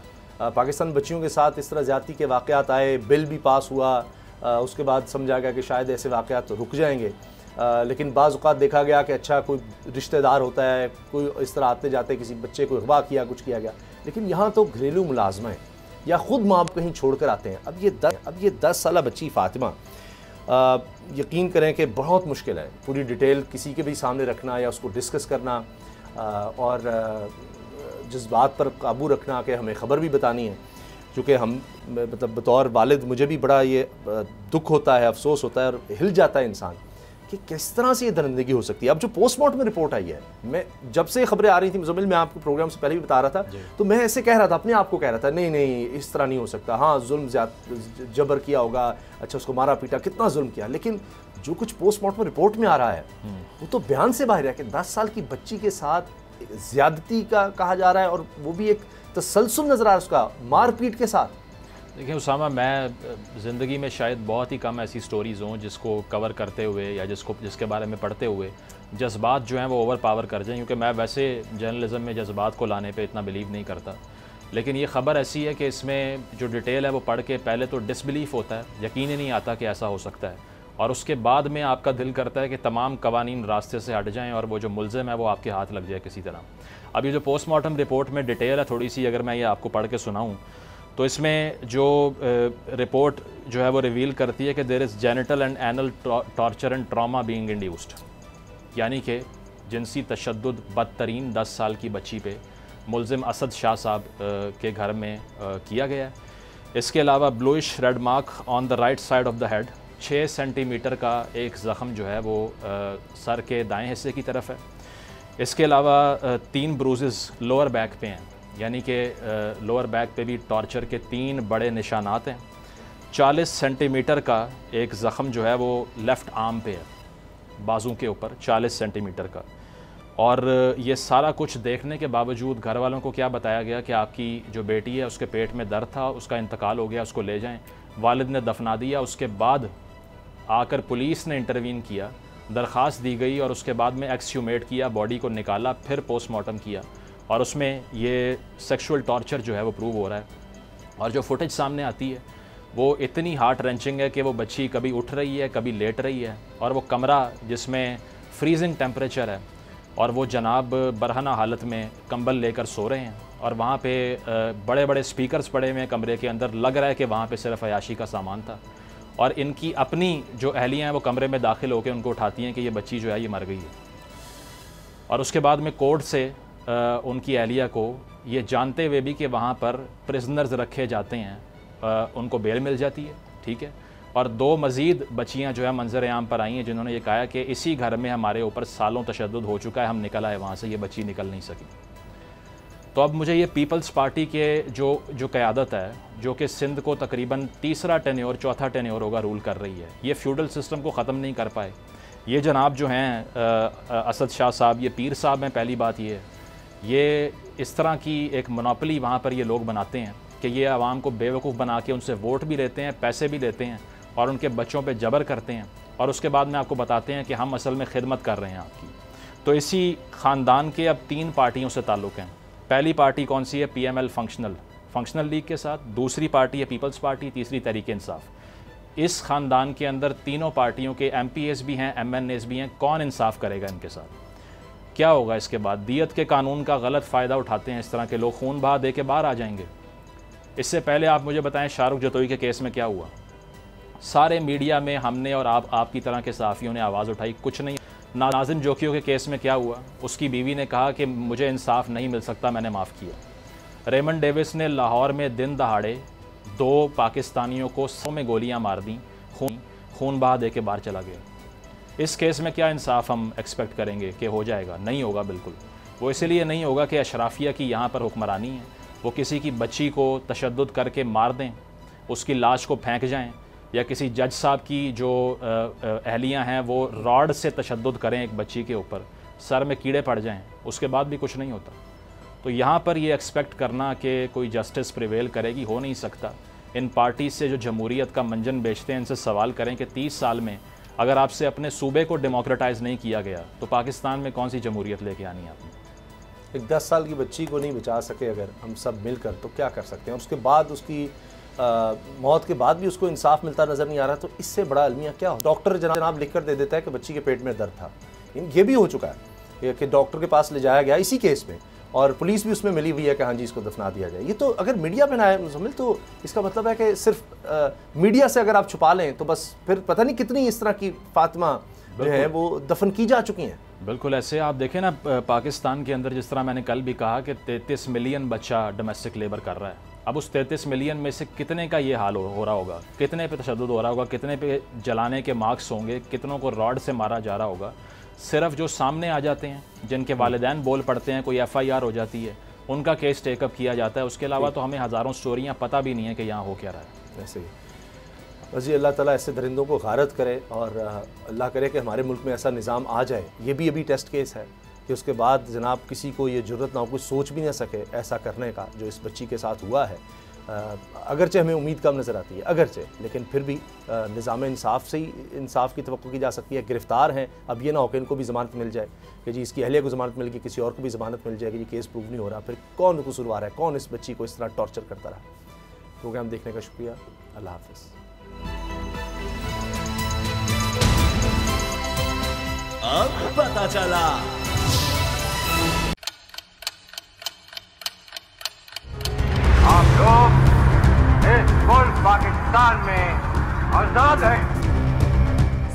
पाकिस्तान बच्चियों के साथ इस तरह ज़्यादती के वाक़यात आए, बिल भी पास हुआ, उसके बाद समझा गया कि शायद ऐसे वाक़यात रुक जाएंगे, लेकिन बाज़ औक़ात देखा गया कि अच्छा कोई रिश्तेदार होता है, कोई इस तरह आते जाते किसी बच्चे को अगवा किया, कुछ किया गया। लेकिन यहाँ तो घरेलू मुलाजमा है या ख़ुद माँ कहीं छोड़ कर आते हैं। अब ये 10 साला बच्ची फ़ातिमा, यकीन करें कि बहुत मुश्किल है पूरी डिटेल किसी के भी सामने रखना या उसको डिस्कस करना, और जज्बात पर काबू रखना कि हमें ख़बर भी बतानी है। चूँकि हम मतलब बतौर वालिद मुझे भी बड़ा ये दुख होता है, अफसोस होता है और हिल जाता है इंसान कि किस तरह से ये दरिंदगी हो सकती है। अब जो पोस्टमार्टम में रिपोर्ट आई है, मैं जब से खबरें आ रही थी मुज़म्मिल, मैं आपके प्रोग्राम से पहले भी बता रहा था, तो मैं ऐसे कह रहा था, अपने आप को कह रहा था नहीं नहीं इस तरह नहीं हो सकता, हाँ जुल्म जबर किया होगा, अच्छा उसको मारा पीटा, कितना जुल्म किया। लेकिन जो कुछ पोस्टमार्टम रिपोर्ट में आ रहा है वो तो बयान से बाहर है कि 10 साल की बच्ची के साथ ज़्यादती का कहा जा रहा है, और वो भी एक तसलसल नज़र आ रहा है उसका, मारपीट के साथ। देखिए उसामा, मैं ज़िंदगी में शायद बहुत ही कम ऐसी स्टोरीज़ हों जिसको कवर करते हुए या जिसके बारे में पढ़ते हुए जज्बात जो हैं वो ओवर पावर कर जाएँ, क्योंकि मैं वैसे जर्नलिज़म में जज्बात को लाने पे इतना बिलीव नहीं करता। लेकिन ये ख़बर ऐसी है कि इसमें जो डिटेल है वो पढ़ के पहले तो डिसबिलीफ होता है, यकीन ही नहीं आता कि ऐसा हो सकता है, और उसके बाद में आपका दिल करता है कि तमाम कवानीन रास्ते से हट जाएँ और वो जो मुल्ज़िम है वो आपके हाथ लग जाए किसी तरह। अब ये जो पोस्टमार्टम रिपोर्ट में डिटेल है थोड़ी सी, अगर मैं ये आपको पढ़ के सुनाऊँ तो इसमें जो रिपोर्ट जो है वो रिवील करती है कि there is genital and anal torture and trauma being induced, यानी कि जिनसी तशद्दुद बदतरीन 10 साल की बच्ची पे मुल्ज़िम असद शाह साहब के घर में किया गया है। इसके अलावा bluish red mark on the right side of the head, 6 centimetre का एक ज़ख़म जो है वो सर के दाएँ हिस्से की तरफ है। इसके अलावा 3 ब्रूजेस लोअर बैक पे हैं, यानी कि लोअर बैक पे भी टॉर्चर के 3 बड़े निशानात हैं। 40 सेंटीमीटर का एक ज़ख़म जो है वो लेफ़्ट आर्म पे है, बाजू के ऊपर 40 सेंटीमीटर का। और ये सारा कुछ देखने के बावजूद घर वालों को क्या बताया गया कि आपकी जो बेटी है उसके पेट में दर्द था, उसका इंतकाल हो गया, उसको ले जाएं। वालिद ने दफना दिया। उसके बाद आकर पुलिस ने इंटरवीन किया, दरख्वास्त दी गई और उसके बाद में एक्सह्यूमेट किया, बॉडी को निकाला, फिर पोस्टमार्टम किया और उसमें ये सेक्सुअल टॉर्चर जो है वो प्रूव हो रहा है। और जो फुटेज सामने आती है वो इतनी हार्ट रेंचिंग है कि वो बच्ची कभी उठ रही है, कभी लेट रही है, और वो कमरा जिसमें फ्रीजिंग टेम्परेचर है और वो जनाब बरहना हालत में कंबल लेकर सो रहे हैं, और वहाँ पे बड़े बड़े स्पीकर्स पड़े हुए हैं कमरे के अंदर। लग रहा है कि वहाँ पे सिर्फ अयाशी का सामान था, और इनकी अपनी जो अहलियाँ हैं वो कमरे में दाखिल होकर उनको उठाती हैं कि ये बच्ची जो है ये मर गई है। और उसके बाद में कोर्ट से उनकी अहलिया को ये जानते हुए भी कि वहाँ पर प्रिजनर्स रखे जाते हैं, उनको बेल मिल जाती है, ठीक है। और 2 मज़ीद बच्चियाँ जो है मंजर आम पर आई हैं जिन्होंने ये कहा कि इसी घर में हमारे ऊपर सालों तशद्दुद हो चुका है, हम निकल आए वहाँ से, ये बच्ची निकल नहीं सकी। तो अब मुझे ये पीपल्स पार्टी के जो क़यादत है, जो कि सिंध को तकरीबन तीसरा टेन्योर, चौथा टेन्योर होगा रूल कर रही है, ये फ्यूडल सिस्टम को ख़त्म नहीं कर पाए। ये जनाब जो हैं असद शाह साहब, ये पीर साहब हैं, पहली बात ये इस तरह की एक मोनोपोली वहाँ पर ये लोग बनाते हैं कि ये आवाम को बेवकूफ़ बना के उनसे वोट भी लेते हैं, पैसे भी लेते हैं और उनके बच्चों पे जबर करते हैं, और उसके बाद में आपको बताते हैं कि हम असल में खिदमत कर रहे हैं आपकी। तो इसी ख़ानदान के अब 3 पार्टियों से ताल्लुक़ हैं। पहली पार्टी कौन सी है? PML फंक्शनल लीग के साथ। दूसरी पार्टी है पीपल्स पार्टी, तीसरी तहरीक इंसाफ। इस ख़ानदान के अंदर तीनों पार्टियों के MPAs भी हैं, MNAs भी हैं। कौन इंसाफ करेगा इनके साथ? क्या होगा इसके बाद? दियत के कानून का गलत फ़ायदा उठाते हैं इस तरह के लोग, खून बहा दे के बाहर आ जाएंगे। इससे पहले आप मुझे बताएं शाहरुख जतोई के केस में क्या हुआ? सारे मीडिया में हमने और आपकी तरह के सहाफ़ियों ने आवाज़ उठाई, कुछ नहीं। नाज़िम जोकियों के केस में क्या हुआ? उसकी बीवी ने कहा कि मुझे इंसाफ नहीं मिल सकता, मैंने माफ़ किया। रेमंड डेविस ने लाहौर में दिन दहाड़े 2 पाकिस्तानियों को 100 में गोलियां मार दी, खून बहा दे के बाहर चला गया। इस केस में क्या इंसाफ हम एक्सपेक्ट करेंगे कि हो जाएगा? नहीं होगा बिल्कुल। वो इसलिए नहीं होगा कि अशराफिया की यहाँ पर हुक्मरानी है। वो किसी की बच्ची को तशद्दुद करके मार दें, उसकी लाश को फेंक जाएं, या किसी जज साहब की जो अहलियाँ हैं वो रॉड से तशद्दुद करें एक बच्ची के ऊपर, सर में कीड़े पड़ जाएं, उसके बाद भी कुछ नहीं होता। तो यहाँ पर ये एक्सपेक्ट करना कि कोई जस्टिस प्रिवेल करेगी, हो नहीं सकता। इन पार्टी से जो जमहूरियत का मंजन बेचते हैं, इनसे सवाल करें कि 30 साल में अगर आपसे अपने सूबे को डेमोक्रेटाइज़ नहीं किया गया तो पाकिस्तान में कौन सी जमहूरियत लेके आनी आपने। एक 10 साल की बच्ची को नहीं बचा सके अगर हम सब मिलकर, तो क्या कर सकते हैं। उसके बाद उसकी मौत के बाद भी उसको इंसाफ मिलता नज़र नहीं आ रहा, तो इससे बड़ा अलमिया क्या हो। डॉक्टर जनाब लिख कर दे देता है कि बच्ची के पेट में दर्द था। ये भी हो चुका है कि डॉक्टर के पास ले जाया गया इसी केस में, और पुलिस भी उसमें मिली हुई है कि हाँ जी इसको दफना दिया जाए। ये तो अगर मीडिया में ना आए मुजम्मिल, तो इसका मतलब है कि सिर्फ मीडिया से अगर आप छुपा लें तो बस फिर पता नहीं कितनी इस तरह की फातिमा जो है वो दफन की जा चुकी हैं। बिल्कुल ऐसे आप देखें ना, पाकिस्तान के अंदर जिस तरह मैंने कल भी कहा कि 33 मिलियन बच्चा डोमेस्टिक लेबर कर रहा है। अब उस 33 मिलियन में से कितने का ये हाल हो रहा होगा, कितने पे तशद्दुद हो रहा होगा, कितने पे जलाने के मार्क्स होंगे, कितनों को रॉड से मारा जा रहा होगा। सिर्फ जो सामने आ जाते हैं, जिनके वालिदैन बोल पड़ते हैं, कोई FIR हो जाती है, उनका केस टेकअप किया जाता है। उसके अलावा तो हमें हज़ारों स्टोरियाँ पता भी नहीं है कि यहाँ हो क्या रहा है। ऐसे ही बस जी अल्लाह ताला ऐसे दरिंदों को गारत करे, और अल्लाह करे कि हमारे मुल्क में ऐसा निज़ाम आ जाए। ये भी अभी टेस्ट केस है कि उसके बाद जनाब किसी को ये जुर्रत ना हो, कुछ सोच भी ना सके ऐसा करने का जो इस बच्ची के साथ हुआ है। अगरचे हमें उम्मीद कम नज़र आती है, अगरचे, लेकिन फिर भी निज़ाम इंसाफ से ही इंसाफ की तवक्को की जा सकती है। गिरफ़्तार हैं, अब ये ना हो कि इनको भी ज़मानत मिल जाए कि जी इसकी अहलिया को ज़मानत मिल गई, किसी और को भी ज़मानत मिल जाएगी, ये केस प्रूव नहीं हो रहा, फिर कौन कसूरवार है, कौन इस बच्ची को इस तरह टॉर्चर करता रहा। प्रोग्राम देखने का शुक्रिया, अल्लाह हाफ़िज़। अब पता चला। आप लोग इस मुल्क पाकिस्तान में आजाद हैं।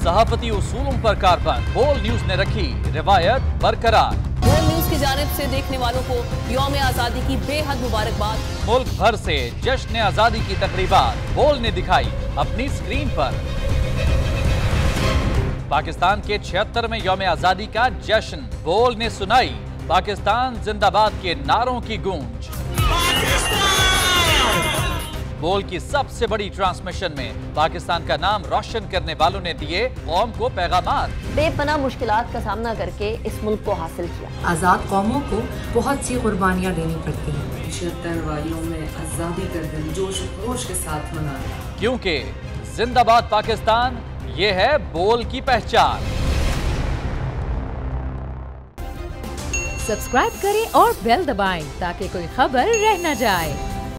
सहाफती उसूलों पर कारबंद बोल न्यूज ने रखी रिवायत बरकरार। बोल न्यूज की जानिब से देखने वालों को यौम आजादी की बेहद मुबारकबाद। मुल्क भर से जश्न आजादी की तकरीबात बोल ने दिखाई अपनी स्क्रीन पर। पाकिस्तान के 76वें यौम आजादी का जश्न बोल ने सुनाई पाकिस्तान जिंदाबाद के नारों की गूंज। बोल की सबसे बड़ी ट्रांसमिशन में पाकिस्तान का नाम रोशन करने वालों ने दिए कौम को पैगामात। बेपनाह मुश्किलात का सामना करके इस मुल्क को हासिल किया। आज़ाद कौमों को बहुत सी कुर्बानियाँ देनी पड़ती हैं। 76 वारियों में आज़ादी का दिन जोश खरोश के साथ मनाया, क्योंकि जिंदाबाद पाकिस्तान ये है बोल की पहचान। सब्सक्राइब करें और बेल दबाएं ताकि कोई खबर रह न जाए।